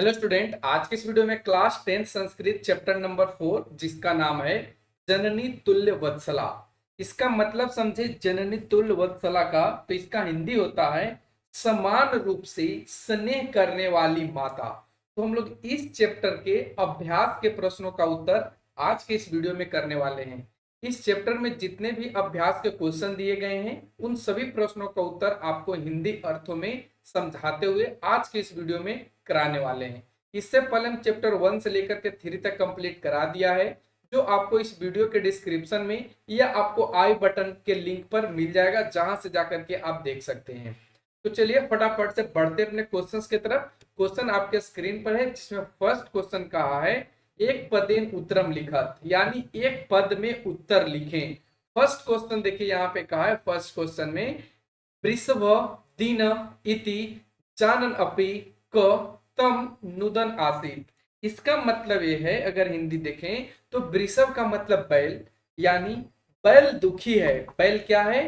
Hello student, आज के इस वीडियो में क्लास 10 संस्कृत चैप्टर नंबर 4 जिसका नाम है जननी तुल्य वत्सला। इसका मतलब समझे। जननी तुल्य वत्सला का तो इसका हिंदी होता है समान रूप से स्नेह करने वाली माता। तो हम लोग इस चैप्टर के अभ्यास के प्रश्नों का उत्तर आज के इस वीडियो में करने वाले हैं। इस चैप्टर में जितने भी अभ्यास के क्वेश्चन दिए गए हैं उन सभी प्रश्नों का उत्तर आपको हिंदी अर्थों में समझाते हुए आज के इस वीडियो में कराने वाले हैं। इससे पहले हम चैप्टर 1 से लेकर के 3 तक कंप्लीट करा दिया है, जो आपको इस वीडियो के डिस्क्रिप्शन में या आपको आई बटन के लिंक पर मिल जाएगा, जहां से जाकर के आप देख सकते हैं। तो चलिए फटाफट से बढ़ते अपने क्वेश्चंस की तरफ। क्वेश्चन आपके स्क्रीन पर है, जिसमें फर्स्ट क्वेश्चन कहा है एक पदेन उत्तरम लिखत, यानी एक पद में उत्तर लिखें। फर्स्ट क्वेश्चन देखिए यहाँ पे कहा है, फर्स्ट क्वेश्चन में वृषभ दिन इति जानन अपि क तम नुदन आसीत। इसका मतलब ये है, अगर हिंदी देखें तो वृषभ का मतलब बैल, यानी बैल दुखी है। बैल क्या है?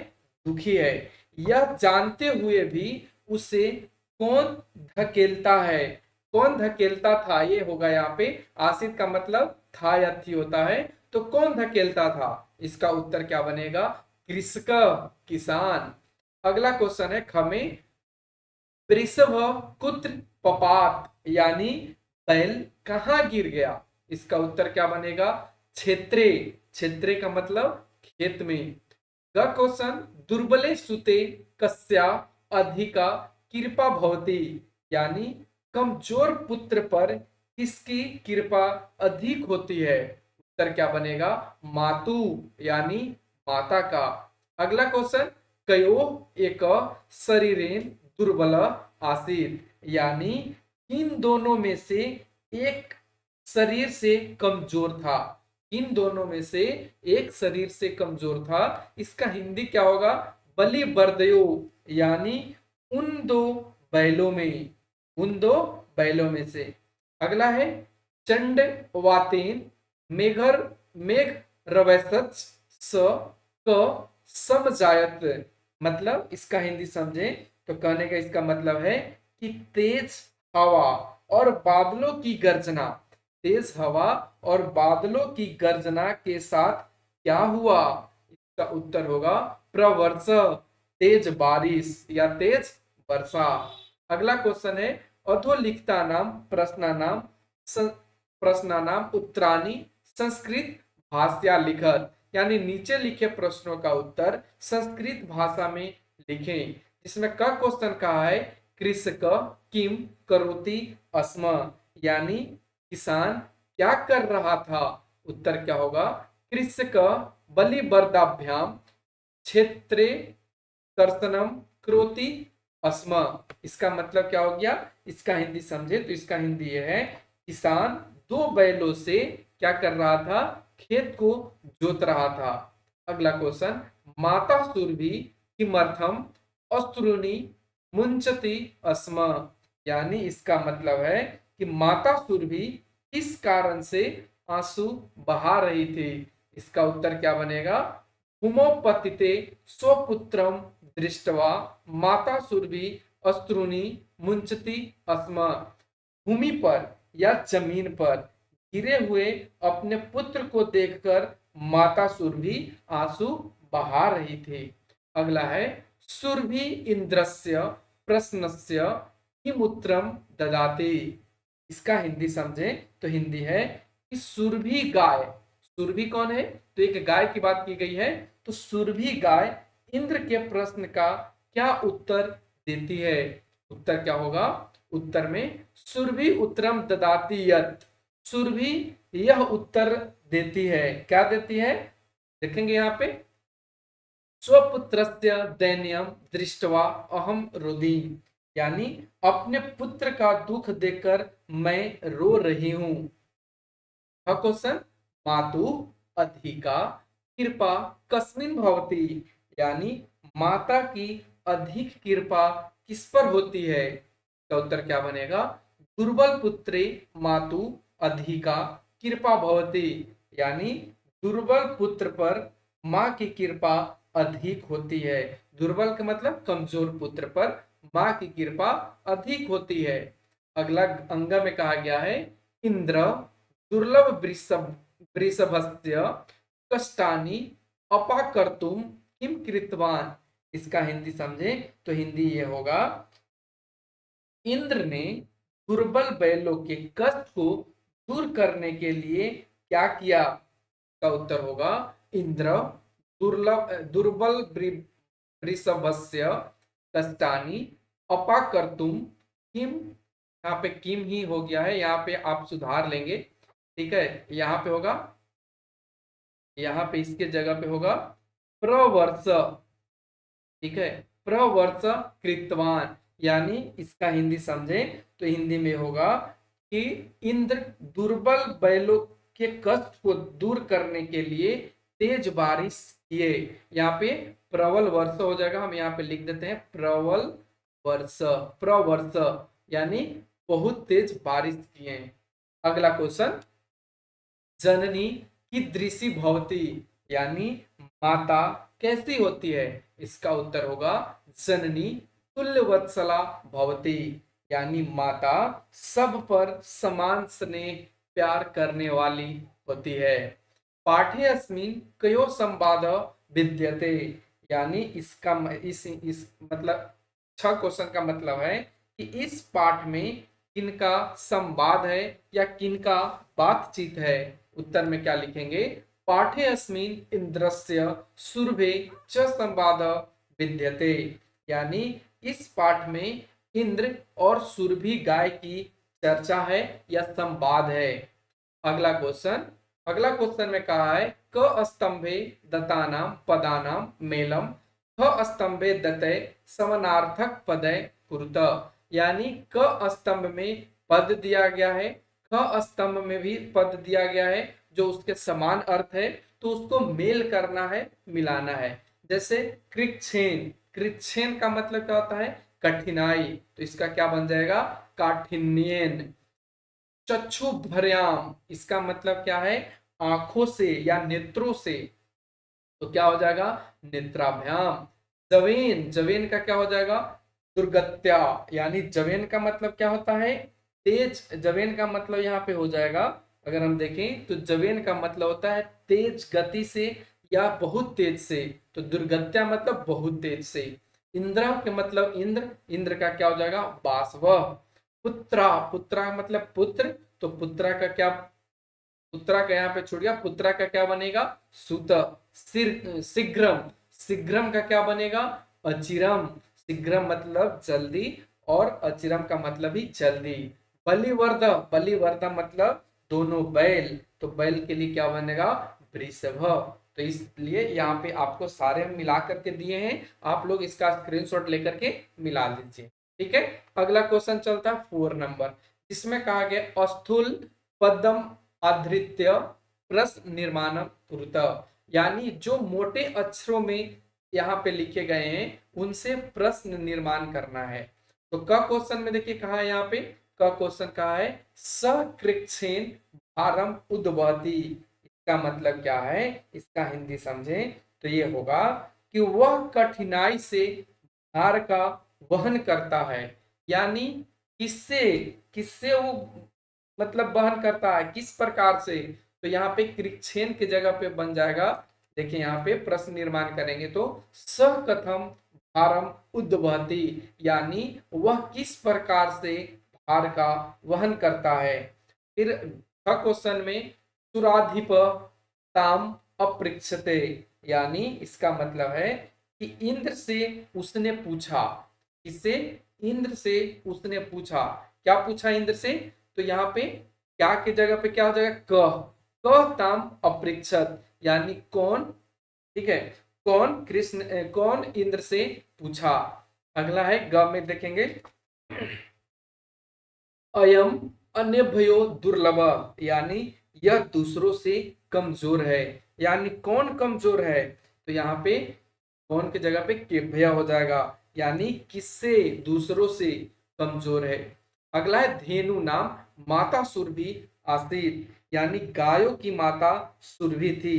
दुखी है। यह जानते हुए भी उसे कौन धकेलता है? कौन धकेलता था, ये होगा यहाँ पे। आसित का मतलब था या थी होता है, तो कौन धकेलता था? इसका उत्तर क्या बनेगा? कृषक, किसान। अगला क्वेश्चन है खमे वृषभ कुत्र पपात, यानी बैल कहाँ गिर गया? इसका उत्तर क्या बनेगा? क्षेत्रे। क्षेत्रे का मतलब खेत में। ग क्वेश्चन दुर्बले सुते कस्या अधिका कृपा भवती, यानी कमजोर पुत्र पर किसकी कृपा अधिक होती है? उत्तर क्या बनेगा? मातु, यानी माता का। अगला क्वेश्चन कयो एक शरीरेन दुर्बल आसित, यानी इन दोनों में से एक शरीर से कमजोर था। इन दोनों में से एक शरीर से कमजोर था। इसका हिंदी क्या होगा? बलि बर्दयो, यानी उन दो बैलों में, उन दो बैलों में से। अगला है चंड वातेन मेघर मेघ रवैसच स क समजायत। मतलब इसका हिंदी समझे तो कहने का इसका मतलब है कि तेज हवा और बादलों की गर्जना, तेज हवा और बादलों की गर्जना के साथ क्या हुआ? इसका उत्तर होगा प्रवर्ष, तेज बारिश या तेज वर्षा। अगला क्वेश्चन है अधोलिखिता नाम प्रश्नानाम प्रश्नानाम उत्तरानी संस्कृत भाषा लिखत, यानी नीचे लिखे प्रश्नों का उत्तर संस्कृत भाषा में लिखें। इसमें क क्वेश्चन कहा है कृषक किम करोति अस्म, यानी किसान क्या कर रहा था? उत्तर क्या होगा? कृषक बलिवर्दाभ्याम क्षेत्रे कर्तनम करोति अस्म। इसका मतलब क्या हो गया? इसका हिंदी समझे तो इसका हिंदी यह है किसान दो बैलों से क्या कर रहा था? खेत को जोत रहा था। अगला क्वेश्चन माता सुरभि किमर्थम अश्रुनि मुंचती अस्म, यानी इसका मतलब है कि माता सुरभि किस कारण से आंसू बहा रही थी? इसका उत्तर क्या बनेगा? हुमोपतिते स्वपुत्रम दृष्टवा माता सुरभि अश्रुनि मुंचती अस्म। भूमि पर या जमीन पर गिरे हुए अपने पुत्र को देखकर माता सुरभि आंसू बहा रही थी। अगला है सुरभि इंद्रस्य प्रश्नस्य किमुत्रम ददाति। इसका हिंदी समझे तो हिंदी है कि सुरभि गाय, सुरभि कौन है? तो एक गाय की बात की गई है। तो सुरभि गाय इंद्र के प्रश्न का क्या उत्तर देती है? उत्तर क्या होगा? उत्तर में सुरभि उत्तरम ददाति यत्, सुरभि यह उत्तर देती है। क्या देती है? देखेंगे यहाँ पे स्वपुत्रस्य दैन्यम दृष्टवा अहम रुदि, यानी अपने पुत्र का दुख देखकर मैं रो रही हूं। क्वेश्चन मातु अधिका कृपा कस्मिन भवती, यानी माता की अधिक कृपा किस पर होती है? तो उत्तर क्या बनेगा? दुर्बल पुत्रे मातु अधिका कृपा भवती, यानी दुर्बल पुत्र पर माँ की कृपा अधिक होती है। दुर्बल का मतलब कमजोर पुत्र पर माँ की कृपा अधिक होती है। अगला अंग में कहा गया है इंद्र दुर्लभ वृषभस्य कष्टानि अपाकर्तुम किम कृतवान। इसका हिंदी समझे तो हिंदी ये होगा, इंद्र ने दुर्बल बैलों के कष्ट को दूर करने के लिए क्या किया। का उत्तर होगा इंद्र दुर्बल वृषभस्य कष्टानि अपाकर्तुम किम। यहाँ पे किम ही हो गया है, यहाँ पे आप सुधार लेंगे, ठीक है। यहाँ पे होगा, यहाँ पे इसके जगह पे होगा प्रवर्ष, ठीक है, प्रवर्ष कृतवान। यानी इसका हिंदी समझे तो हिंदी में होगा कि इंद्र दुर्बल बैलों के कष्ट को दूर करने के लिए तेज बारिश किए। यहाँ पे प्रबल वर्ष हो जाएगा, हम यहाँ पे लिख देते हैं प्रबल वर्ष, प्रवर्ष यानी बहुत तेज बारिश किए। अगला क्वेश्चन, जननी कीदृशी भवती, यानी माता कैसी होती है। इसका उत्तर होगा जननी तुल्यवत्सला भवती, यानी माता सब पर समान स्नेह प्यार करने वाली होती है। पाठे अस्मिन् कयो संवाद विद्यते, यानी इसका इस मतलब 6 क्वेश्चन का मतलब है कि इस पाठ में किनका संवाद है या किनका बातचीत है। उत्तर में क्या लिखेंगे, पाठे अस्मिन् इंद्रस्य सुरभे च संवाद विद्यते, यानी इस पाठ में इंद्र और सुरभि गाय की चर्चा है या संवाद है। अगला क्वेश्चन में कहा है क स्तंभे दत्तानाम पदानाम मेलम ख स्तंभे दत्ते समानार्थक पदय कुरुत, यानी क स्तंभ में पद दिया गया है, ख स्तंभ में भी पद दिया गया है जो उसके समान अर्थ है, तो उसको मेल करना है, मिलाना है। जैसे कृच्छेन, कृच्छेन का मतलब क्या होता है, कठिनाई, तो इसका क्या बन जाएगा, काठिन्यन। चक्षु भर्याम, इसका मतलब क्या है, आंखों से या नेत्रों से, तो क्या हो जाएगा, नेत्राभ्याम। जवेन, जवेन का क्या हो जाएगा, दुर्गत्या, यानी जवेन का मतलब क्या होता है, तेज। जवेन का मतलब यहाँ पे हो जाएगा, अगर हम देखें तो जवेन का मतलब होता है तेज गति से या बहुत तेज से, तो दुर्गत्या मतलब बहुत तेज से। इंद्र के मतलब इंद्र, इंद्र का क्या हो जाएगा, बाष्प। पुत्रा, पुत्रा मतलब पुत्र, तो पुत्रा का क्या, पुत्रा का यहाँ पे छूट गया, पुत्रा का क्या बनेगा, सुत। शीघ्रम, शीघ्रम का क्या बनेगा, अचिरम। शीघ्रम मतलब जल्दी और अचिरम का मतलब ही जल्दी। बलिवर्ध, बलिवर्ध मतलब दोनों बैल, तो बैल के लिए क्या बनेगा, वृषभ। तो इसलिए यहाँ पे आपको सारे मिला करके दिए हैं, आप लोग इसका स्क्रीनशॉट लेकर के मिला लीजिए, ठीक है। अगला क्वेश्चन चलता है 4 नंबर, इसमें कहा गया स्थूल पदम आधृत्य प्रश्न निर्माण कुरुत, यानी जो मोटे अक्षरों में यहाँ पे लिखे गए हैं उनसे प्रश्न निर्माण करना है। तो क क्वेश्चन में देखिए कहा है, यहाँ पे क क्वेश्चन कहा है सकृच्छेन भारम उद्वहति, इसका मतलब क्या है, इसका हिंदी समझे तो ये होगा कि वह कठिनाई से भार का वहन करता है, यानी किससे, किससे वो मतलब वहन करता है, किस प्रकार से। तो यहाँ पे कृच्छेन की जगह पे बन जाएगा, देखिए यहाँ पे प्रश्न निर्माण करेंगे तो सकथम भारम उद्वहति, यानी वह किस प्रकार से भार का वहन करता है। फिर क्वेश्चन में सुराधिप ताम अपृक्षते, यानी इसका मतलब है कि इंद्र से उसने पूछा, किससे, इंद्र से उसने पूछा, क्या पूछा इंद्र से, तो यहाँ पे क्या की जगह पे क्या हो जाएगा, कह ताम अपृक्षत, यानी कौन, ठीक है, कौन कृष्ण, कौन इंद्र से पूछा। अगला है ग में देखेंगे अयम अन्य भयो दुर्लभ, यानी यह दूसरों से कमजोर है, यानी कौन कमजोर है, तो यहाँ पे कौन की जगह पे केभ्य हो जाएगा, यानी किससे, दूसरों से कमजोर है। अगला है धेनु नाम माता सुरभि आसीत, यानी गायों की माता सुरभि थी,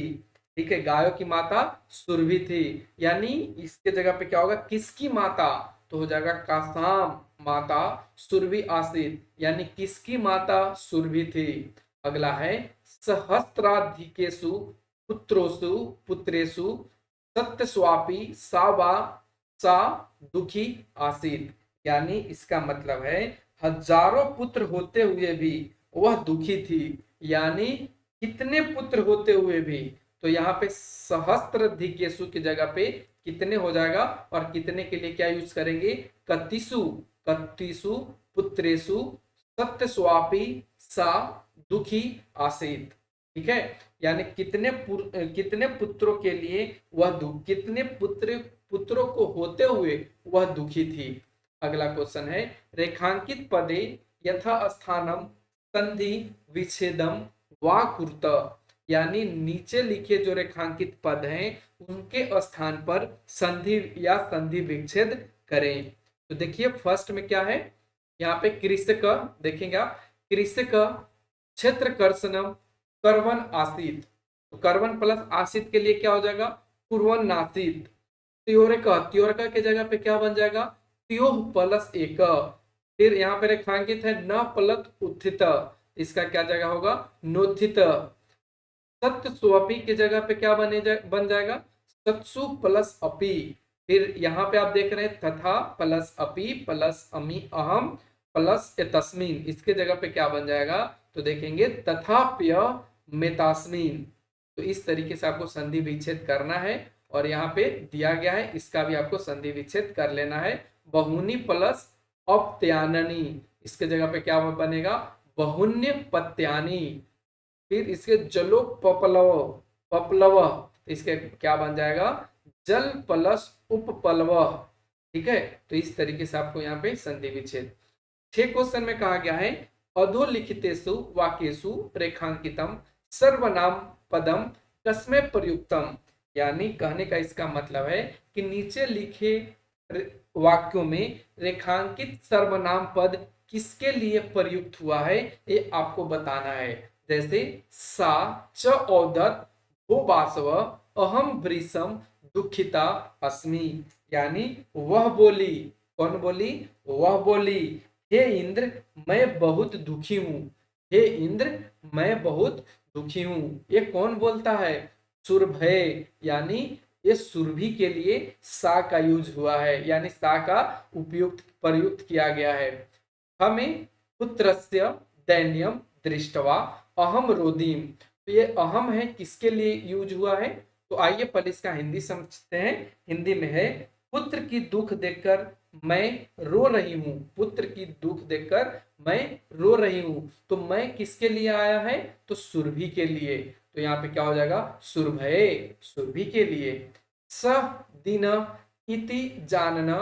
ठीक है, गायों की माता सुरभि थी, यानी इसके जगह पे क्या होगा, किसकी माता, तो हो जाएगा कासाम माता सुरभि आसीत, यानी किसकी माता सुरभि थी। अगला है सहस्त्राधिकेषु पुत्रोषु पुत्रेषु सत्यस्वापी सावा सा दुखी आसीत, यानी इसका मतलब है हजारों पुत्र होते हुए भी वह दुखी थी। यानी कितने पुत्र होते हुए भी, तो यहाँ पे सहस्त्राधिकेषु की जगह पे कितने हो जाएगा, और कितने के लिए क्या यूज करेंगे, कतिसु, कतिसु पुत्रेषु सत्यस्वापी सा दुखी आसीत। ठीक है, यानी कितने पुत्रों के लिए वह दुख, कितने पुत्रों को होते हुए वह दुखी थी। अगला क्वेश्चन है रेखांकित पदे यथा स्थानम संधि विच्छेदम वा कुरुत, यानी नीचे लिखे जो रेखांकित पद हैं उनके स्थान पर संधि या संधि विच्छेद करें। तो देखिए फर्स्ट में क्या है, यहाँ पे कृषक, देखेंगे आप, कृषक क्षेत्र कर्षणम कर्वन आसित, तो कर्वन प्लस आसित के लिए क्या हो जाएगा, कुर्वन नासित। त्योरका की जगह पे क्या बन जाएगा, त्योह प्लस एक। फिर यहाँ पे रेखांकित है न प्लस उत्थित, इसका क्या जगह होगा, नोथित। सत्य स्वपी की जगह पे क्या बन जाएगा, सत्सु प्लस अपी। फिर यहाँ पे आप देख रहे हैं तथा प्लस अपी प्लस अमी अहम प्लस तस्मीन, इसके जगह पे क्या बन जाएगा, तो देखेंगे तथाप्य मेतास्मीन। तो इस तरीके से आपको संधि विच्छेद करना है, और यहाँ पे दिया गया है, इसका भी आपको संधि विच्छेद कर लेना है। बहुनी प्लस अपत्याननी, इसके जगह पे क्या बनेगा, बहुन्य पत्यानी। फिर इसके जलो पपलव, पपलव, इसके क्या बन जाएगा, जल प्लस उपपलव। ठीक है, तो इस तरीके से आपको यहाँ पे संधि विच्छेद। 6 क्वेश्चन में कहा गया है अधोलिखितेषु वाक्येषु रेखांकितम सर्वनाम पदम कस्मै प्रयुक्तम, यानी कहने का इसका मतलब है कि नीचे लिखे वाक्यों में रेखांकित सर्वनाम पद किसके लिए प्रयुक्त हुआ है ये आपको बताना है। जैसे सा च औदत भो बासव अहम वृषम दुखिता अस्मि, यानी वह बोली, कौन बोली, वह बोली, हे इंद्र मैं बहुत दुखी हूं, हे इंद्र मैं बहुत दुखी हूं। ये कौन बोलता है, सुरभय, यानी ये सुरभि के लिए सा का यूज हुआ है, यानी सा का उपयुक्त प्रयुक्त किया गया है। हमें पुत्रस्य दैन्यम दृष्टवा अहम रोदीम, तो ये अहम है किसके लिए यूज हुआ है, तो आइए पहले इसका हिंदी समझते हैं। हिंदी में है पुत्र की दुख देखकर मैं रो रही हूँ, पुत्र की दुख देखकर मैं रो रही हूँ। तो मैं किसके लिए आया है, तो सुरभि के लिए, तो यहाँ पे क्या हो जाएगा, सुरभय, सुरभि के लिए। सह दिन इति जानना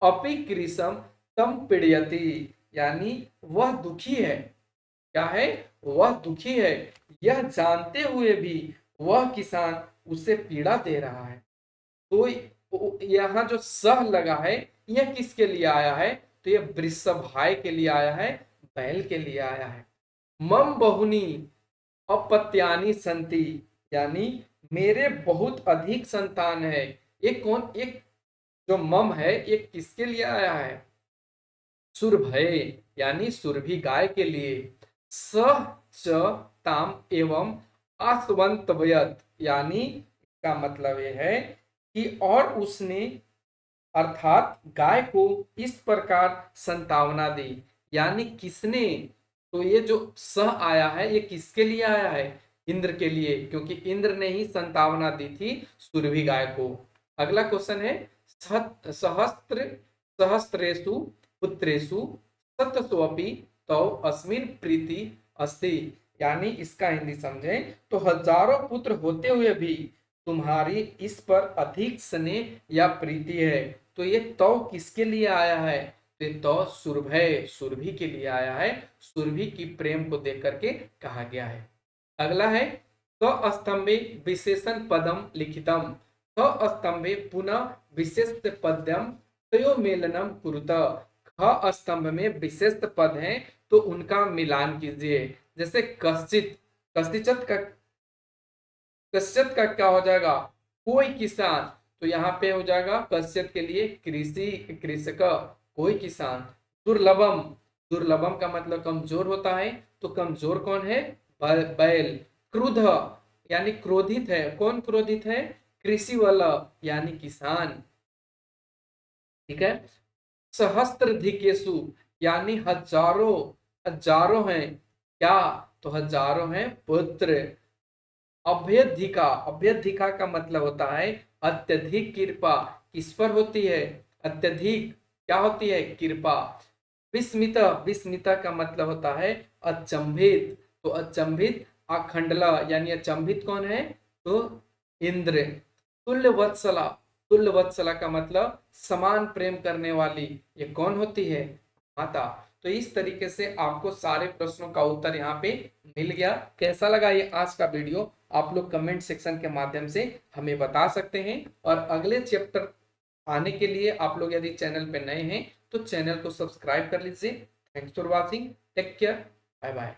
अपि कृषम तम पीड़यति, यानी वह दुखी है, क्या है, वह दुखी है, यह जानते हुए भी वह किसान उसे पीड़ा दे रहा है। तो यहाँ जो सह लगा है यह किसके लिए आया है, तो यह वृषभाय के लिए आया है, बैल के लिए आया है। मम बहुनी अपत्यानी संति, यानी मेरे बहुत अधिक संतान है। ये कौन, एक जो मम है ये किसके लिए आया है, सुरभय, यानी सुरभि गाय के लिए। सह च ताम एवं आस्वंतवयत, यानी इसका मतलब यह है कि और उसने अर्थात गाय को इस प्रकार संतावना दी, यानी किसने, तो ये जो सह आया है ये किसके लिए आया है, इंद्र के लिए, क्योंकि इंद्र ने ही संतावना दी थी सुरभि गाय को। अगला क्वेश्चन है सहस्त्रेषु पुत्रेषु सतस्वपि तो अस्मिन प्रीति अस्ति, यानी इसका हिंदी समझें तो हजारों पुत्र होते हुए भी तुम्हारी इस पर अधिक स्नेह या प्रीति है। तो ये तो किसके लिए आया है, तो सुरभय, सुरभि के लिए आया है, सुरभि की प्रेम को देख करके कहा गया है। अगला है क स्तंभे विशेषण पदम लिखितम, ख स्तंभे पुनः विशेष पद्यम तयो मेलनम कुरुत, ख स्तंभ में विशेष पद हैं तो उनका मिलान कीजिए। जैसे कश्चित, कश्चित का क्या हो जाएगा, कोई किसान, तो यहाँ पे हो जाएगा कश्चित के लिए कृषि, कृषक, कोई किसान। दुर्लभम, दुर्लभम का मतलब कमजोर होता है, तो कमजोर कौन है? बैल। क्रुद्ध यानी क्रोधित है, कौन क्रोधित है? कृषि वाला यानी किसान। ठीक है। सहस्त्रधिकेषु यानी हजारों, हजारों हैं क्या? तो हजारों हैं पुत्र। अभ्यधिका, अभ्यधिका का मतलब होता है अत्यधिक कृपा। किस पर होती है? अत्यधिक क्या होती है? कृपा। विस्मिता, विस्मिता का मतलब होता है अचंभित। तो अचंभित अखंडला यानी अचंभित कौन है? तो इंद्र। तुल्य वत्सला, तुल्य वत्सला का मतलब समान प्रेम करने वाली, ये कौन होती है? माता। तो इस तरीके से आपको सारे प्रश्नों का उत्तर यहाँ पे मिल गया। कैसा लगा ये आज का वीडियो? आप लोग कमेंट सेक्शन के माध्यम से हमें बता सकते हैं। और अगले चैप्टर आने के लिए आप लोग यदि चैनल पे नए हैं तो चैनल को सब्सक्राइब कर लीजिए। Thanks for watching, take care, bye bye.